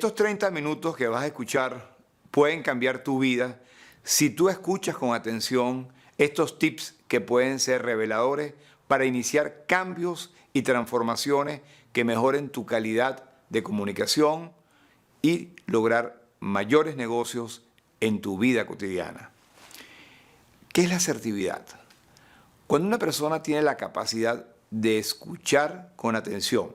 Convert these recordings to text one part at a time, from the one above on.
Estos 30 minutos que vas a escuchar pueden cambiar tu vida si tú escuchas con atención estos tips que pueden ser reveladores para iniciar cambios y transformaciones que mejoren tu calidad de comunicación y lograr mayores negocios en tu vida cotidiana. ¿Qué es la asertividad? Cuando una persona tiene la capacidad de escuchar con atención,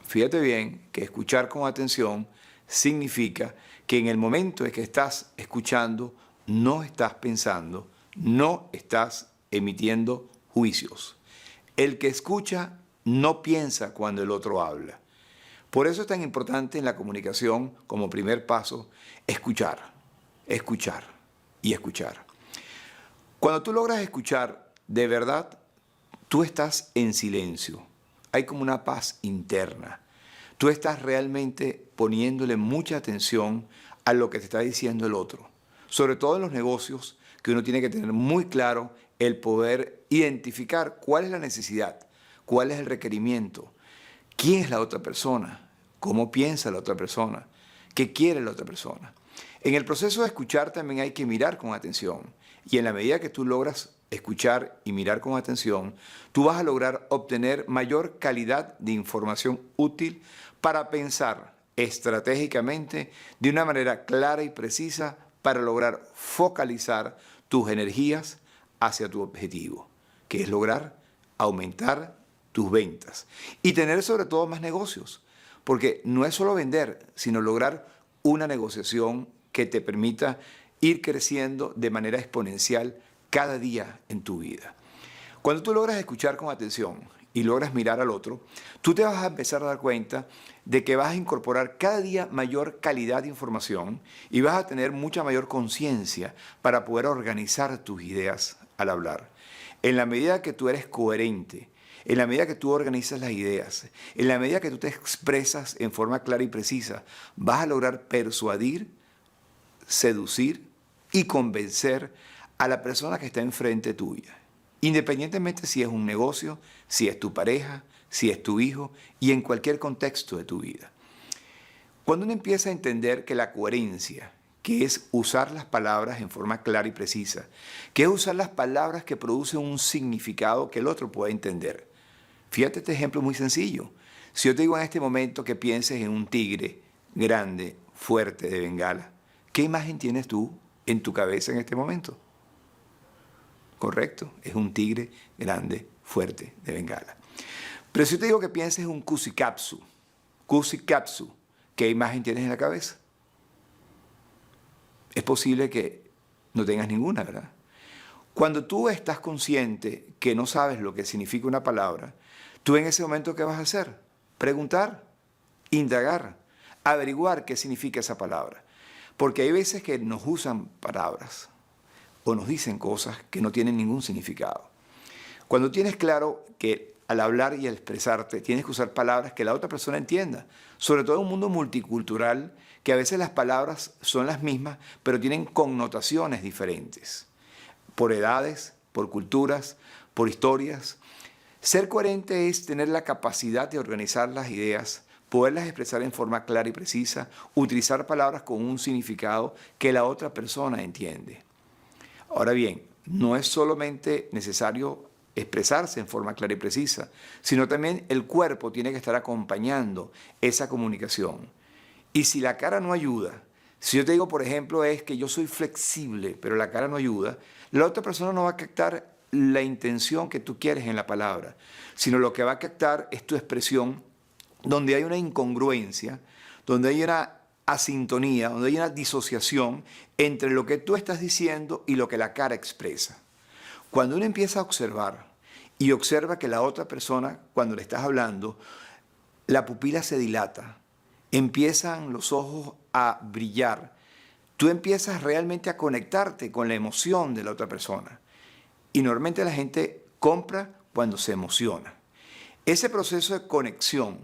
fíjate bien que escuchar con atención significa que en el momento en que estás escuchando, no estás pensando, no estás emitiendo juicios. El que escucha no piensa cuando el otro habla. Por eso es tan importante en la comunicación, como primer paso, escuchar, escuchar y escuchar. Cuando tú logras escuchar, de verdad, tú estás en silencio. Hay como una paz interna. Tú estás realmente poniéndole mucha atención a lo que te está diciendo el otro. Sobre todo en los negocios, que uno tiene que tener muy claro el poder identificar cuál es la necesidad, cuál es el requerimiento, quién es la otra persona, cómo piensa la otra persona, qué quiere la otra persona. En el proceso de escuchar también hay que mirar con atención. Y en la medida que tú logras escuchar y mirar con atención, tú vas a lograr obtener mayor calidad de información útil para pensar estratégicamente de una manera clara y precisa para lograr focalizar tus energías hacia tu objetivo, que es lograr aumentar tus ventas y tener sobre todo más negocios, porque no es solo vender, sino lograr una negociación que te permita ir creciendo de manera exponencial cada día en tu vida. Cuando tú logras escuchar con atención y logras mirar al otro, tú te vas a empezar a dar cuenta de que vas a incorporar cada día mayor calidad de información y vas a tener mucha mayor conciencia para poder organizar tus ideas al hablar. En la medida que tú eres coherente, en la medida que tú organizas las ideas, en la medida que tú te expresas en forma clara y precisa, vas a lograr persuadir, seducir y convencer a la persona que está enfrente tuya, independientemente si es un negocio, si es tu pareja, si es tu hijo y en cualquier contexto de tu vida. Cuando uno empieza a entender que la coherencia, que es usar las palabras en forma clara y precisa, que es usar las palabras que producen un significado que el otro pueda entender. Fíjate este ejemplo muy sencillo. Si yo te digo en este momento que pienses en un tigre grande, fuerte de Bengala, ¿qué imagen tienes tú en tu cabeza en este momento? Correcto, es un tigre grande, fuerte de Bengala. Pero si yo te digo que pienses en un kusikapsu, ¿qué imagen tienes en la cabeza? Es posible que no tengas ninguna, ¿verdad? Cuando tú estás consciente que no sabes lo que significa una palabra, tú en ese momento, ¿qué vas a hacer? Preguntar, indagar, averiguar qué significa esa palabra. Porque hay veces que nos usan palabras o nos dicen cosas que no tienen ningún significado. Cuando tienes claro que al hablar y al expresarte tienes que usar palabras que la otra persona entienda, sobre todo en un mundo multicultural que a veces las palabras son las mismas, pero tienen connotaciones diferentes, por edades, por culturas, por historias. Ser coherente es tener la capacidad de organizar las ideas, poderlas expresar en forma clara y precisa, utilizar palabras con un significado que la otra persona entiende. Ahora bien, no es solamente necesario expresarse en forma clara y precisa, sino también el cuerpo tiene que estar acompañando esa comunicación. Y si la cara no ayuda, si yo te digo, por ejemplo, es que yo soy flexible, pero la cara no ayuda, la otra persona no va a captar la intención que tú quieres en la palabra, sino lo que va a captar es tu expresión donde hay una incongruencia, donde hay una asintonía, donde hay una disociación entre lo que tú estás diciendo y lo que la cara expresa. Cuando uno empieza a observar y observa que la otra persona, cuando le estás hablando, la pupila se dilata, empiezan los ojos a brillar, tú empiezas realmente a conectarte con la emoción de la otra persona. Y normalmente la gente compra cuando se emociona. Ese proceso de conexión,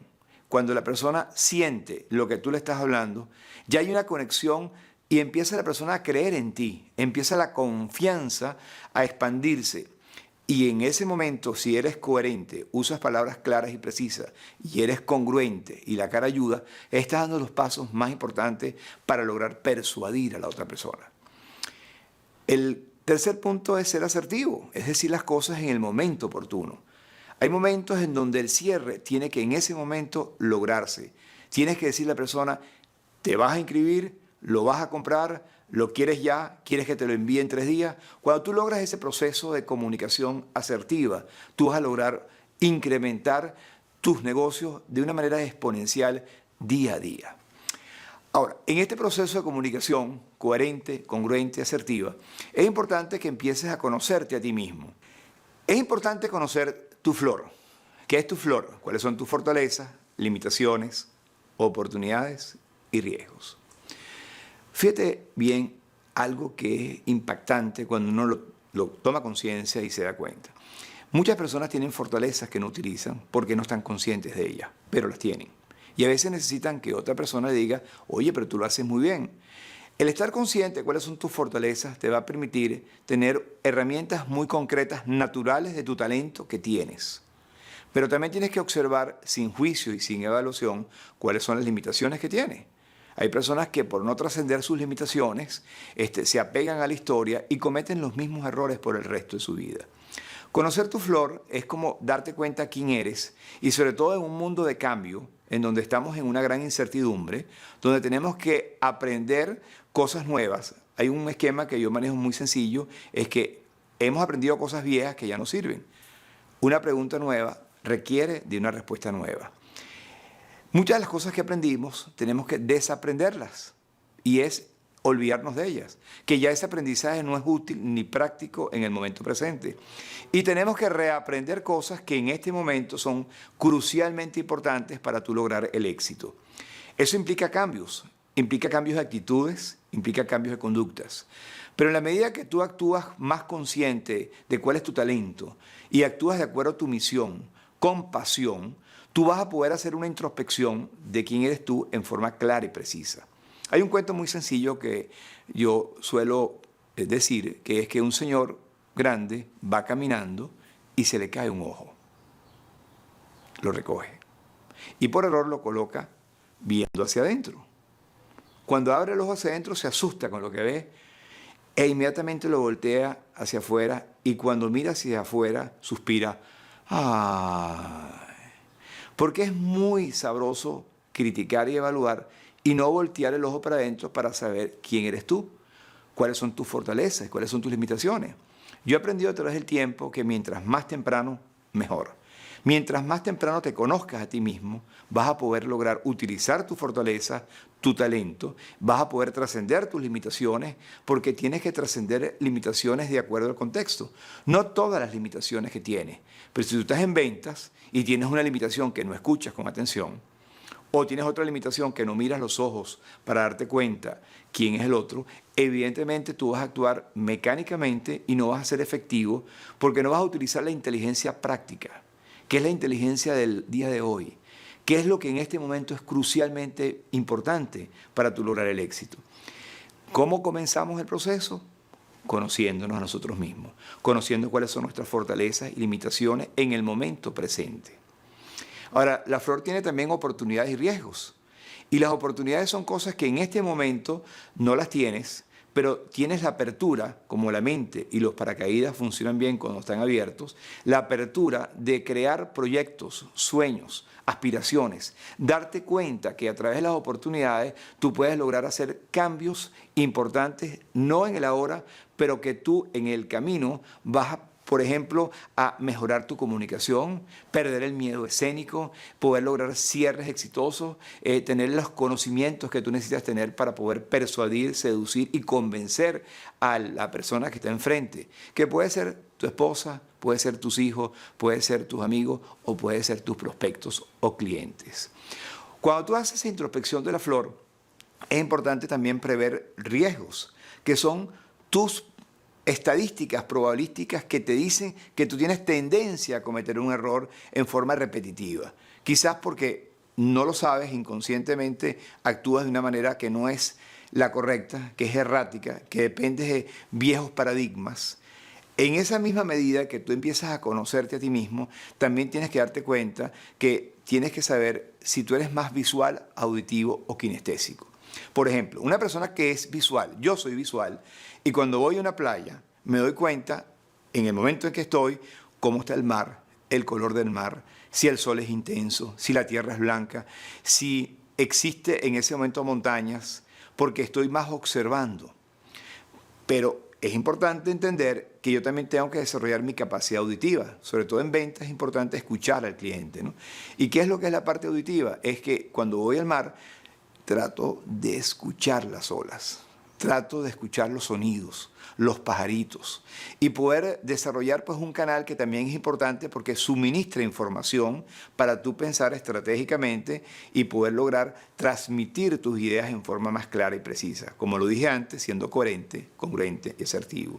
cuando la persona siente lo que tú le estás hablando, ya hay una conexión y empieza la persona a creer en ti, empieza la confianza a expandirse. Y en ese momento, si eres coherente, usas palabras claras y precisas y eres congruente y la cara ayuda, estás dando los pasos más importantes para lograr persuadir a la otra persona. El tercer punto es ser asertivo, es decir las cosas en el momento oportuno. Hay momentos en donde el cierre tiene que en ese momento lograrse. Tienes que decirle a la persona, te vas a inscribir, lo vas a comprar, lo quieres ya, quieres que te lo envíe en 3 días. Cuando tú logras ese proceso de comunicación asertiva, tú vas a lograr incrementar tus negocios de una manera exponencial día a día. Ahora, en este proceso de comunicación coherente, congruente, asertiva, es importante que empieces a conocerte a ti mismo. Es importante conocer tu flor. ¿Qué es tu flor? ¿Cuáles son tus fortalezas, limitaciones, oportunidades y riesgos? Fíjate bien algo que es impactante cuando uno lo toma conciencia y se da cuenta. Muchas personas tienen fortalezas que no utilizan porque no están conscientes de ellas, pero las tienen. Y a veces necesitan que otra persona diga, oye, pero tú lo haces muy bien. El estar consciente de cuáles son tus fortalezas te va a permitir tener herramientas muy concretas, naturales de tu talento que tienes. Pero también tienes que observar sin juicio y sin evaluación cuáles son las limitaciones que tienes. Hay personas que por no trascender sus limitaciones se apegan a la historia y cometen los mismos errores por el resto de su vida. Conocer tu flor es como darte cuenta quién eres y sobre todo en un mundo de cambio, en donde estamos en una gran incertidumbre, donde tenemos que aprender cosas nuevas. Hay un esquema que yo manejo muy sencillo, es que hemos aprendido cosas viejas que ya no sirven. Una pregunta nueva requiere de una respuesta nueva. Muchas de las cosas que aprendimos tenemos que desaprenderlas y es olvidarnos de ellas, que ya ese aprendizaje no es útil ni práctico en el momento presente. Y tenemos que reaprender cosas que en este momento son crucialmente importantes para tú lograr el éxito. Eso implica cambios de actitudes, implica cambios de conductas. Pero en la medida que tú actúas más consciente de cuál es tu talento y actúas de acuerdo a tu misión, con pasión, tú vas a poder hacer una introspección de quién eres tú en forma clara y precisa. Hay un cuento muy sencillo que yo suelo decir, que es que un señor grande va caminando y se le cae un ojo. Lo recoge. Y por error lo coloca viendo hacia adentro. Cuando abre el ojo hacia adentro se asusta con lo que ve e inmediatamente lo voltea hacia afuera y cuando mira hacia afuera suspira. ¡Ay! Porque es muy sabroso criticar y evaluar y no voltear el ojo para adentro para saber quién eres tú, cuáles son tus fortalezas, cuáles son tus limitaciones. Yo he aprendido a través del tiempo que mientras más temprano, mejor. Mientras más temprano te conozcas a ti mismo, vas a poder lograr utilizar tu fortaleza, tu talento, vas a poder trascender tus limitaciones, porque tienes que trascender limitaciones de acuerdo al contexto. No todas las limitaciones que tienes, pero si tú estás en ventas y tienes una limitación que no escuchas con atención, o tienes otra limitación que no miras los ojos para darte cuenta quién es el otro, evidentemente tú vas a actuar mecánicamente y no vas a ser efectivo porque no vas a utilizar la inteligencia práctica, que es la inteligencia del día de hoy, que es lo que en este momento es crucialmente importante para tú lograr el éxito. ¿Cómo comenzamos el proceso? Conociéndonos a nosotros mismos, conociendo cuáles son nuestras fortalezas y limitaciones en el momento presente. Ahora, la flor tiene también oportunidades y riesgos. Y las oportunidades son cosas que en este momento no las tienes, pero tienes la apertura, como la mente y los paracaídas funcionan bien cuando están abiertos, la apertura de crear proyectos, sueños, aspiraciones, darte cuenta que a través de las oportunidades tú puedes lograr hacer cambios importantes, no en el ahora, pero que tú en el camino vas a, por ejemplo, a mejorar tu comunicación, perder el miedo escénico, poder lograr cierres exitosos, tener los conocimientos que tú necesitas tener para poder persuadir, seducir y convencer a la persona que está enfrente, que puede ser tu esposa, puede ser tus hijos, puede ser tus amigos o puede ser tus prospectos o clientes. Cuando tú haces esa introspección de la flor, es importante también prever riesgos, que son tus estadísticas probabilísticas que te dicen que tú tienes tendencia a cometer un error en forma repetitiva. Quizás porque no lo sabes, inconscientemente actúas de una manera que no es la correcta, que es errática, que depende de viejos paradigmas. En esa misma medida que tú empiezas a conocerte a ti mismo, también tienes que darte cuenta que tienes que saber si tú eres más visual, auditivo o kinestésico. Por ejemplo, una persona que es visual, yo soy visual, y cuando voy a una playa me doy cuenta, en el momento en que estoy, cómo está el mar, el color del mar, si el sol es intenso, si la tierra es blanca, si existe en ese momento montañas, porque estoy más observando. Pero es importante entender que yo también tengo que desarrollar mi capacidad auditiva. Sobre todo en ventas es importante escuchar al cliente, ¿no? ¿Y qué es lo que es la parte auditiva? Es que cuando voy al mar, trato de escuchar las olas, trato de escuchar los sonidos, los pajaritos, y poder desarrollar pues un canal que también es importante porque suministra información para tú pensar estratégicamente y poder lograr transmitir tus ideas en forma más clara y precisa, como lo dije antes, siendo coherente, congruente y asertivo.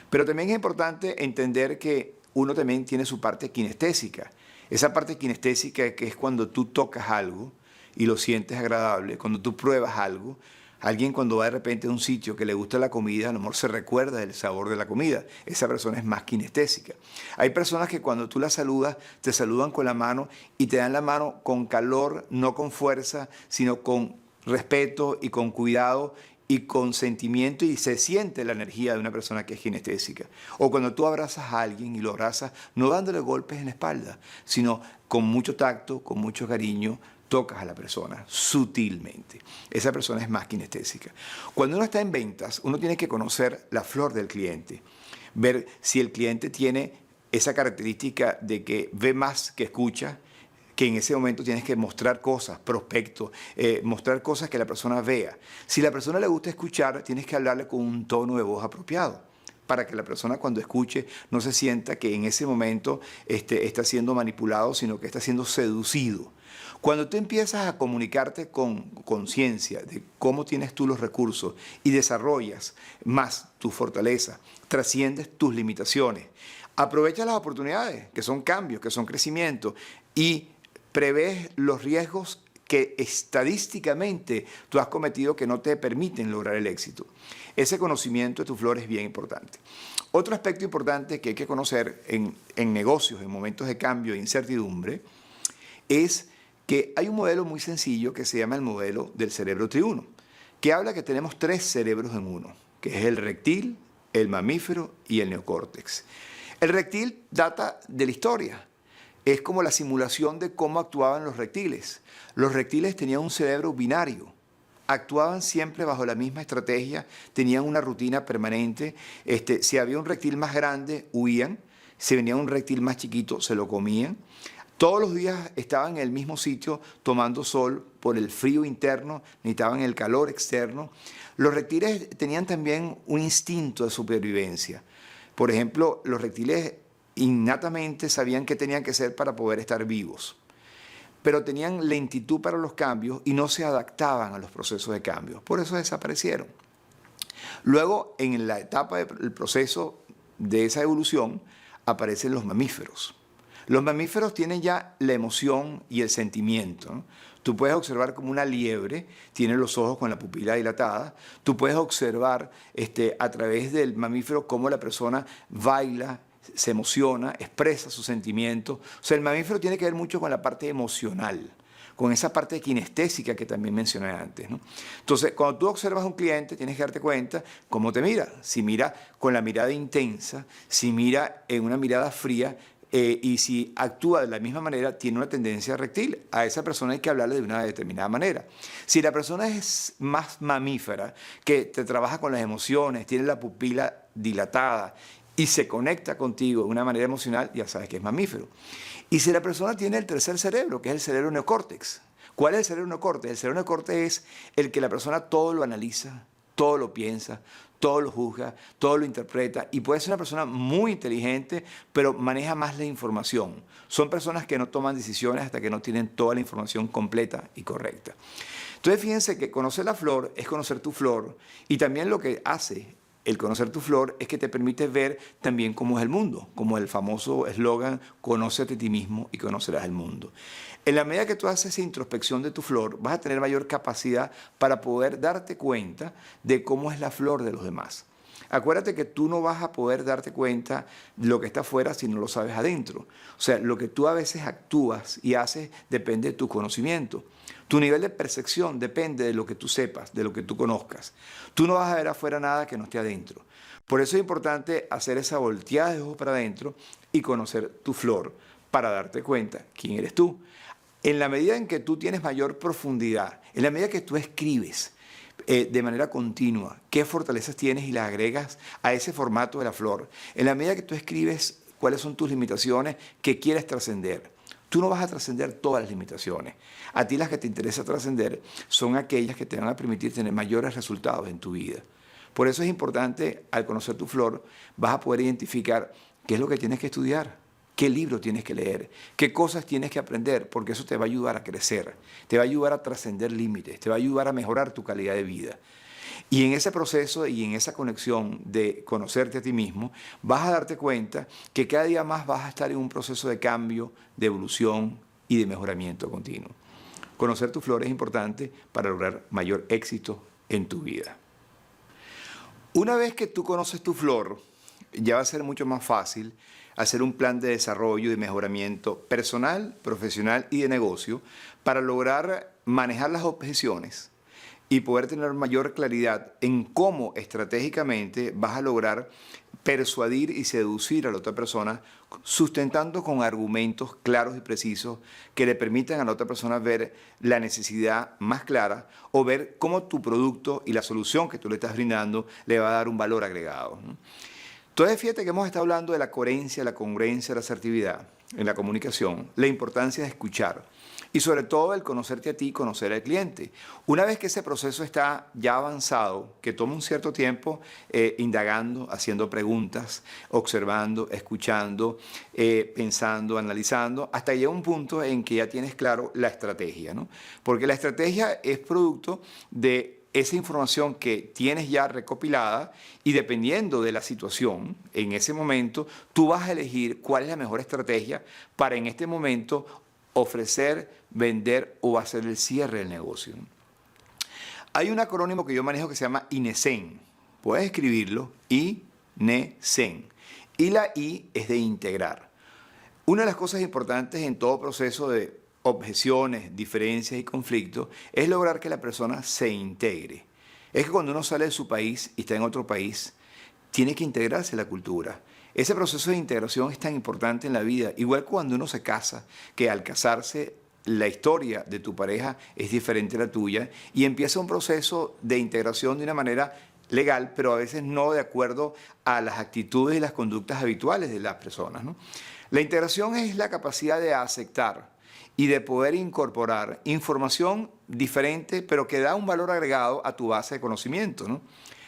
Pero también es importante entender que uno también tiene su parte kinestésica. Esa parte kinestésica que es cuando tú tocas algo y lo sientes agradable, cuando tú pruebas algo. Alguien cuando va de repente a un sitio que le gusta la comida, a lo mejor se recuerda del sabor de la comida. Esa persona es más kinestésica. Hay personas que cuando tú las saludas, te saludan con la mano y te dan la mano con calor, no con fuerza, sino con respeto y con cuidado y con sentimiento, y se siente la energía de una persona que es kinestésica. O cuando tú abrazas a alguien y lo abrazas, no dándole golpes en la espalda, sino con mucho tacto, con mucho cariño, tocas a la persona sutilmente. Esa persona es más kinestésica. Cuando uno está en ventas, uno tiene que conocer la flor del cliente, ver si el cliente tiene esa característica de que ve más que escucha, que en ese momento tienes que mostrar cosas, prospectos, mostrar cosas que la persona vea. Si a la persona le gusta escuchar, tienes que hablarle con un tono de voz apropiado, para que la persona cuando escuche no se sienta que en ese momento está siendo manipulado, sino que está siendo seducido. Cuando tú empiezas a comunicarte con conciencia de cómo tienes tú los recursos y desarrollas más tu fortaleza, trasciendes tus limitaciones, aprovechas las oportunidades, que son cambios, que son crecimiento, y prevés los riesgos que estadísticamente tú has cometido que no te permiten lograr el éxito. Ese conocimiento de tu flor es bien importante. Otro aspecto importante que hay que conocer en negocios, en momentos de cambio e incertidumbre, es que hay un modelo muy sencillo que se llama el modelo del cerebro triuno, que habla que tenemos 3 cerebros en uno, que es el reptil, el mamífero y el neocórtex. El reptil data de la historia. Es como la simulación de cómo actuaban los reptiles. Los reptiles tenían un cerebro binario, actuaban siempre bajo la misma estrategia, tenían una rutina permanente. Si había un reptil más grande, huían. Si venía un reptil más chiquito, se lo comían. Todos los días estaban en el mismo sitio tomando sol por el frío interno, necesitaban el calor externo. Los reptiles tenían también un instinto de supervivencia. Por ejemplo, los reptiles innatamente sabían qué tenían que hacer para poder estar vivos, pero tenían lentitud para los cambios y no se adaptaban a los procesos de cambio. Por eso desaparecieron. Luego, en la etapa del proceso de esa evolución, aparecen los mamíferos. Los mamíferos tienen ya la emoción y el sentimiento, ¿no? Tú puedes observar como una liebre tiene los ojos con la pupila dilatada. Tú puedes observar a través del mamífero cómo la persona baila, se emociona, expresa sus sentimientos. O sea, el mamífero tiene que ver mucho con la parte emocional, con esa parte kinestésica que también mencioné antes, ¿no? Entonces, cuando tú observas a un cliente, tienes que darte cuenta cómo te mira. Si mira con la mirada intensa, si mira en una mirada fría, y si actúa de la misma manera, tiene una tendencia reptil. A esa persona hay que hablarle de una determinada manera. Si la persona es más mamífera, que te trabaja con las emociones, tiene la pupila dilatada y se conecta contigo de una manera emocional, ya sabes que es mamífero. Y si la persona tiene el tercer cerebro, que es el cerebro neocórtex. ¿Cuál es el cerebro neocórtex? El cerebro neocórtex es el que la persona todo lo analiza, todo lo piensa, todo lo juzga, todo lo interpreta, y puede ser una persona muy inteligente, pero maneja más la información. Son personas que no toman decisiones hasta que no tienen toda la información completa y correcta. Entonces fíjense que conocer la flor es conocer tu flor, y también lo que hace el conocer tu flor es que te permite ver también cómo es el mundo, como el famoso eslogan, conócete a ti mismo y conocerás el mundo. En la medida que tú haces esa introspección de tu flor, vas a tener mayor capacidad para poder darte cuenta de cómo es la flor de los demás. Acuérdate que tú no vas a poder darte cuenta de lo que está afuera si no lo sabes adentro. O sea, lo que tú a veces actúas y haces depende de tu conocimiento. Tu nivel de percepción depende de lo que tú sepas, de lo que tú conozcas. Tú no vas a ver afuera nada que no esté adentro. Por eso es importante hacer esa volteada de ojos para adentro y conocer tu flor para darte cuenta quién eres tú. En la medida en que tú tienes mayor profundidad, en la medida que tú escribes de manera continua qué fortalezas tienes y las agregas a ese formato de la flor, en la medida que tú escribes cuáles son tus limitaciones que quieres trascender, tú no vas a trascender todas las limitaciones. A ti las que te interesa trascender son aquellas que te van a permitir tener mayores resultados en tu vida. Por eso es importante, al conocer tu flor, vas a poder identificar qué es lo que tienes que estudiar, qué libro tienes que leer, qué cosas tienes que aprender, porque eso te va a ayudar a crecer, te va a ayudar a trascender límites, te va a ayudar a mejorar tu calidad de vida. Y en ese proceso y en esa conexión de conocerte a ti mismo, vas a darte cuenta que cada día más vas a estar en un proceso de cambio, de evolución y de mejoramiento continuo. Conocer tu flor es importante para lograr mayor éxito en tu vida. Una vez que tú conoces tu flor, ya va a ser mucho más fácil hacer un plan de desarrollo y mejoramiento personal, profesional y de negocio para lograr manejar las objeciones y poder tener mayor claridad en cómo estratégicamente vas a lograr persuadir y seducir a la otra persona, sustentando con argumentos claros y precisos que le permitan a la otra persona ver la necesidad más clara o ver cómo tu producto y la solución que tú le estás brindando le va a dar un valor agregado, ¿no? Entonces, fíjate que hemos estado hablando de la coherencia, la congruencia, la asertividad en la comunicación, la importancia de escuchar y sobre todo el conocerte a ti y conocer al cliente. Una vez que ese proceso está ya avanzado, que toma un cierto tiempo indagando, haciendo preguntas, observando, escuchando, pensando, analizando, hasta llega un punto en que ya tienes claro la estrategia, ¿no? Porque la estrategia es producto de esa información que tienes ya recopilada y dependiendo de la situación, en ese momento, tú vas a elegir cuál es la mejor estrategia para en este momento ofrecer, vender o hacer el cierre del negocio. Hay un acrónimo que yo manejo que se llama INESEN. Puedes escribirlo, INESEN. Y la I es de integrar. Una de las cosas importantes en todo proceso de objeciones, diferencias y conflictos es lograr que la persona se integre. Es que cuando uno sale de su país y está en otro país, tiene que integrarse a la cultura. Ese proceso de integración es tan importante en la vida, igual cuando uno se casa, que al casarse la historia de tu pareja es diferente a la tuya y empieza un proceso de integración de una manera legal, pero a veces no de acuerdo a las actitudes y las conductas habituales de las personas, ¿no? La integración es la capacidad de aceptar y de poder incorporar información diferente, pero que da un valor agregado a tu base de conocimiento, ¿no?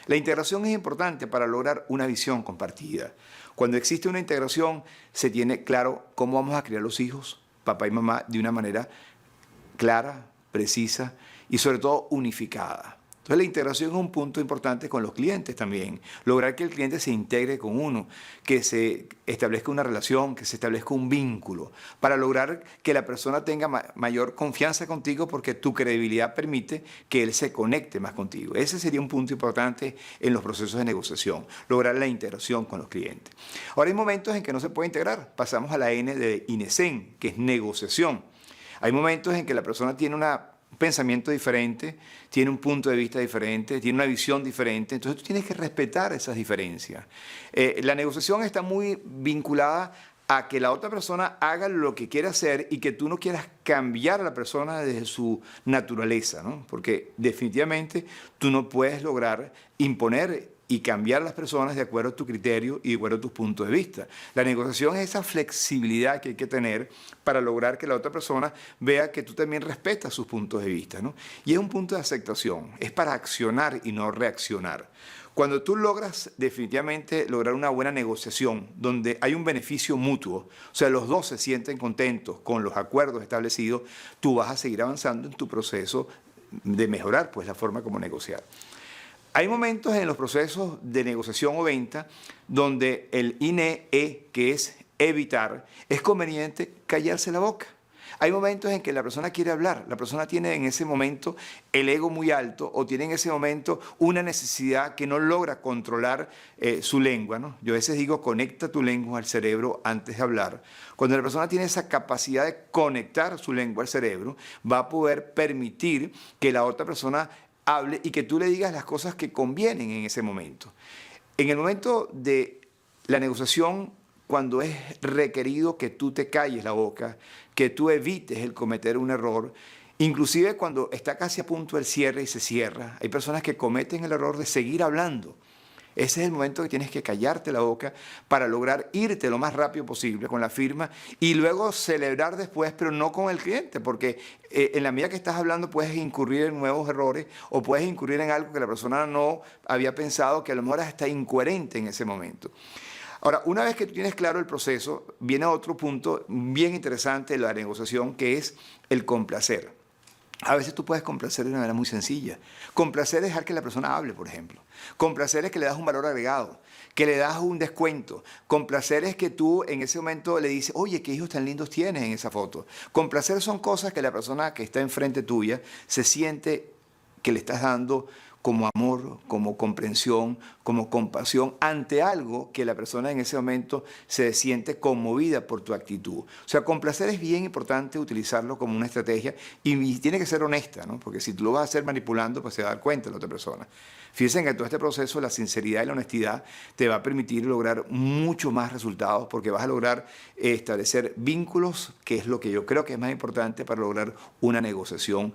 La integración es importante para lograr una visión compartida. Cuando existe una integración, se tiene claro cómo vamos a criar los hijos, papá y mamá, de una manera clara, precisa y sobre todo unificada. Entonces la integración es un punto importante con los clientes también. Lograr que el cliente se integre con uno, que se establezca una relación, que se establezca un vínculo, para lograr que la persona tenga mayor confianza contigo porque tu credibilidad permite que él se conecte más contigo. Ese sería un punto importante en los procesos de negociación, lograr la integración con los clientes. Ahora hay momentos en que no se puede integrar. Pasamos a la N de INESEN, que es negociación. Hay momentos en que la persona tiene un pensamiento diferente, tiene un punto de vista diferente, tiene una visión diferente, entonces tú tienes que respetar esas diferencias. La negociación está muy vinculada a que la otra persona haga lo que quiere hacer y que tú no quieras cambiar a la persona desde su naturaleza, ¿no? Porque definitivamente tú no puedes lograr imponer y cambiar a las personas de acuerdo a tu criterio y de acuerdo a tus puntos de vista. La negociación es esa flexibilidad que hay que tener para lograr que la otra persona vea que tú también respetas sus puntos de vista, ¿no? Y es un punto de aceptación, es para accionar y no reaccionar. Cuando tú logras definitivamente lograr una buena negociación donde hay un beneficio mutuo, o sea, los dos se sienten contentos con los acuerdos establecidos, tú vas a seguir avanzando en tu proceso de mejorar pues la forma como negociar. Hay momentos en los procesos de negociación o venta donde el INE, que es evitar, es conveniente callarse la boca. Hay momentos en que la persona quiere hablar, la persona tiene en ese momento el ego muy alto o tiene en ese momento una necesidad que no logra controlar su lengua, ¿no? Yo a veces digo, conecta tu lengua al cerebro antes de hablar. Cuando la persona tiene esa capacidad de conectar su lengua al cerebro, va a poder permitir que la otra persona hable y que tú le digas las cosas que convienen en ese momento. En el momento de la negociación, cuando es requerido que tú te calles la boca, que tú evites el cometer un error, inclusive cuando está casi a punto del cierre y se cierra, hay personas que cometen el error de seguir hablando. Ese es el momento que tienes que callarte la boca para lograr irte lo más rápido posible con la firma y luego celebrar después, pero no con el cliente, porque en la medida que estás hablando puedes incurrir en nuevos errores o puedes incurrir en algo que la persona no había pensado, que a lo mejor está incoherente en ese momento. Ahora, una vez que tú tienes claro el proceso, viene otro punto bien interesante de la negociación, que es el complacer. A veces tú puedes complacer de una manera muy sencilla. Complacer es dejar que la persona hable, por ejemplo. Complacer es que le das un valor agregado, que le das un descuento. Complacer es que tú en ese momento le dices, oye, qué hijos tan lindos tienes en esa foto. Complacer son cosas que la persona que está enfrente tuya se siente que le estás dando como amor, como comprensión, como compasión ante algo que la persona en ese momento se siente conmovida por tu actitud. O sea, complacer es bien importante utilizarlo como una estrategia y tiene que ser honesta, ¿no? Porque si tú lo vas a hacer manipulando, pues se va a dar cuenta la otra persona. Fíjense que en todo este proceso la sinceridad y la honestidad te va a permitir lograr mucho más resultados porque vas a lograr establecer vínculos, que es lo que yo creo que es más importante para lograr una negociación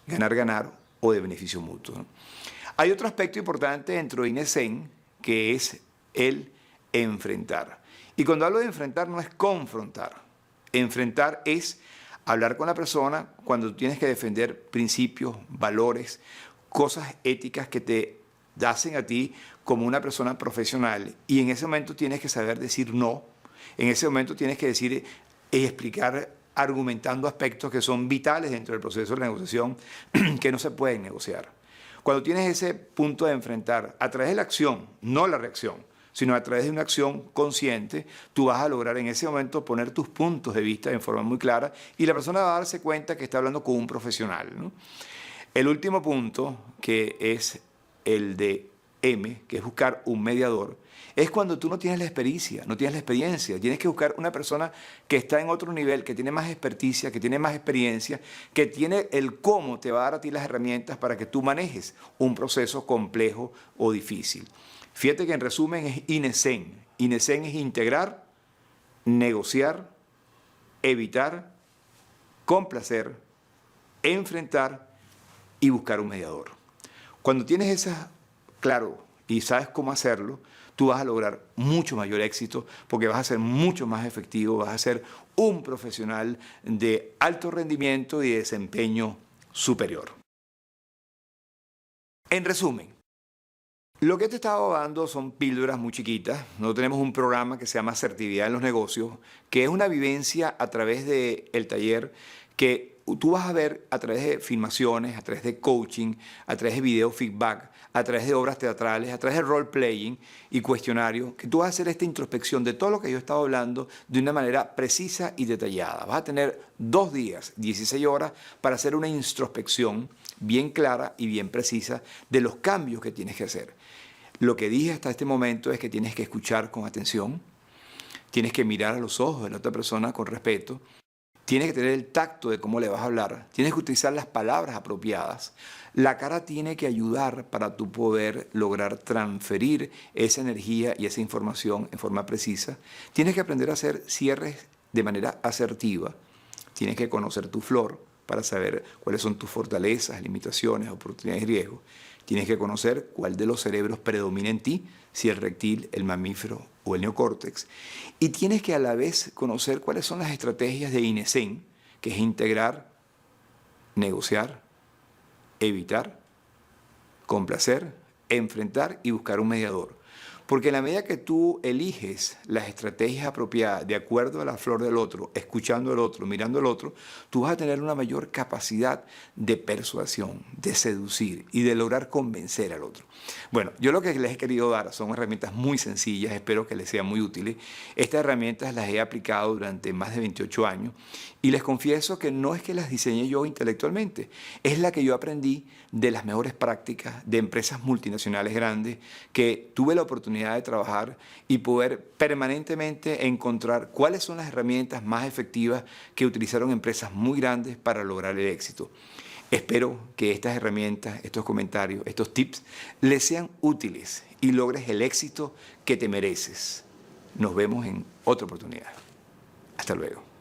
ganar-ganar o de beneficio mutuo, ¿no? Hay otro aspecto importante dentro de INESEN, que es el enfrentar. Y cuando hablo de enfrentar no es confrontar. Enfrentar es hablar con la persona cuando tú tienes que defender principios, valores, cosas éticas que te hacen a ti como una persona profesional. Y en ese momento tienes que saber decir no. En ese momento tienes que decir y explicar argumentando aspectos que son vitales dentro del proceso de negociación que no se pueden negociar. Cuando tienes ese punto de enfrentar a través de la acción, no la reacción, sino a través de una acción consciente, tú vas a lograr en ese momento poner tus puntos de vista en forma muy clara y la persona va a darse cuenta que está hablando con un profesional, ¿no? El último punto, que es el de M, que es buscar un mediador, es cuando tú no tienes la experiencia, tienes que buscar una persona que está en otro nivel, que tiene más experticia, que tiene más experiencia, que tiene el cómo te va a dar a ti las herramientas para que tú manejes un proceso complejo o difícil. Fíjate que en resumen es INESEN. INESEN es integrar, negociar, evitar, complacer, enfrentar y buscar un mediador. Cuando tienes eso claro y sabes cómo hacerlo, tú vas a lograr mucho mayor éxito porque vas a ser mucho más efectivo, vas a ser un profesional de alto rendimiento y de desempeño superior. En resumen, lo que te he estado dando son píldoras muy chiquitas. Nosotros tenemos un programa que se llama Asertividad en los Negocios, que es una vivencia a través del taller que tú vas a ver a través de filmaciones, a través de coaching, a través de video feedback, a través de obras teatrales, a través de role playing y cuestionarios, que tú vas a hacer esta introspección de todo lo que yo he estado hablando de una manera precisa y detallada. Vas a tener 2 días, 16 horas, para hacer una introspección bien clara y bien precisa de los cambios que tienes que hacer. Lo que dije hasta este momento es que tienes que escuchar con atención, tienes que mirar a los ojos de la otra persona con respeto, tienes que tener el tacto de cómo le vas a hablar, tienes que utilizar las palabras apropiadas. La cara tiene que ayudar para tú poder lograr transferir esa energía y esa información en forma precisa. Tienes que aprender a hacer cierres de manera asertiva. Tienes que conocer tu flor para saber cuáles son tus fortalezas, limitaciones, oportunidades y riesgos. Tienes que conocer cuál de los cerebros predomina en ti, si el reptil, el mamífero o el neocórtex. Y tienes que a la vez conocer cuáles son las estrategias de INESEN, que es integrar, negociar, evitar, complacer, enfrentar y buscar un mediador. Porque en la medida que tú eliges las estrategias apropiadas de acuerdo a la flor del otro, escuchando al otro, mirando al otro, tú vas a tener una mayor capacidad de persuasión, de seducir y de lograr convencer al otro. Bueno, yo lo que les he querido dar son herramientas muy sencillas, espero que les sean muy útiles. Estas herramientas las he aplicado durante más de 28 años y les confieso que no es que las diseñé yo intelectualmente, es la que yo aprendí de las mejores prácticas de empresas multinacionales grandes que tuve la oportunidad de trabajar y poder permanentemente encontrar cuáles son las herramientas más efectivas que utilizaron empresas muy grandes para lograr el éxito. Espero que estas herramientas, estos comentarios, estos tips les sean útiles y logres el éxito que te mereces. Nos vemos en otra oportunidad. Hasta luego.